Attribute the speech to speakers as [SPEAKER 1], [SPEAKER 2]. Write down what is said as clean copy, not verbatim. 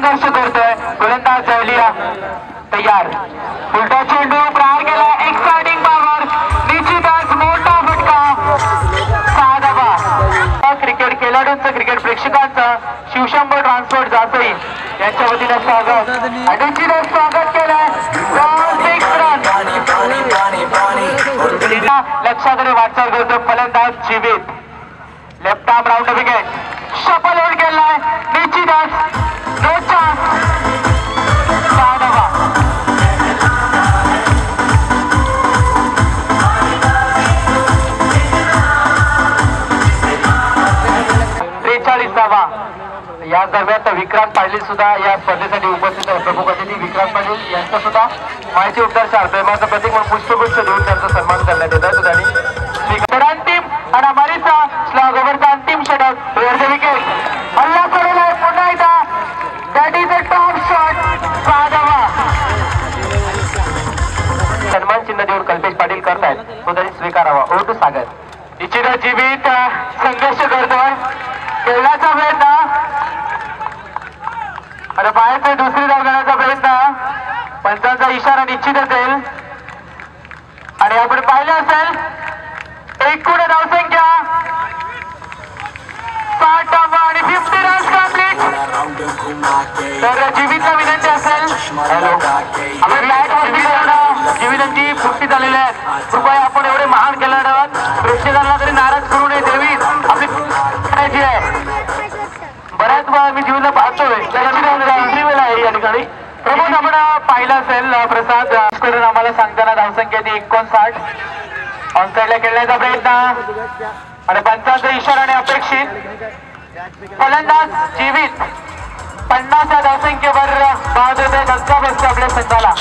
[SPEAKER 1] संघर्ष करतोय गोलंदाज जवलिया तयार उलटा चेंडू प्रहार केला एक्साइटिंग पॉवर निश्चितच मोठा फटका 6 धावा क्रिकेट खेळाडूंचं क्रिकेट प्रेक्षकांचं शिवशंभर ट्रान्सपोर्ट जासई यांच्या वतीने स्वागत आणि निश्चितच स्वागत केलंय लक्षाकडे वाटचाल करतो फलंदाज जीवित left arm round wicket shuffle out केलाय निश्चितच नो चान्स 6 धावा 43 धावा या दरम्यान विक्रांत पाटील सुद्धा या स्पर्धेसाठी उपस्थित आहे प्रमुख अतिथी विक्रांत पाटील यांचा सुद्धा माहिती उपचार प्रेमाचं प्रतीक म्हणून पुष्पगुच्छ देऊन त्यांचा सन्मान करण्यात येत आहे सुद्धा अंतिम आणि अमारीचा स्लॅग ओव्हरचा अंतिम षटक वरचे विकेट हल्ला करेल आहे पुन्हा एकदा that is a top shot 6 धावा सन्मान चिन्ह देऊन कल्पेश पाटील करतायत तो तरी स्वीकारावा ओटू सागर निश्चितच जीवित संघर्ष करतोय खेळण्याचा प्रयत्न आणि बाहेरचे दुसरी धाव घेण्याचा प्रयत्न पंचांचा इशारा निश्चितच येईल आणि आपण पाहिलं असेल एकूण धावसंख्या 60 धावा आणि 50 रन्स कंप्लीट तर जीवितला विनंती असेल आपण बॅट वरती करणं जीवितांची पुष्टी झालेली आहे कृपया आपण एवढे महान खेळाडू प्रेक्षकांना तरी नाराज करू नये देवी आपली करायची आहे बऱ्याच वेळा मी जीवनला पाहतोय इंटरव्ह्यूला आहे या ठिकाणी प्रमोद आपण पाहिलं असेल प्रसाद करून आम्हाला सांगताना धावसंख्या ती 59 ऑनसाईडला खेळण्याचा प्रयत्न आणि पंचांचा इशाराने अपेक्षित फलंदाज जीवित 50 धावसंख्येवर 5 धक्का बसतो आपल्या संघाला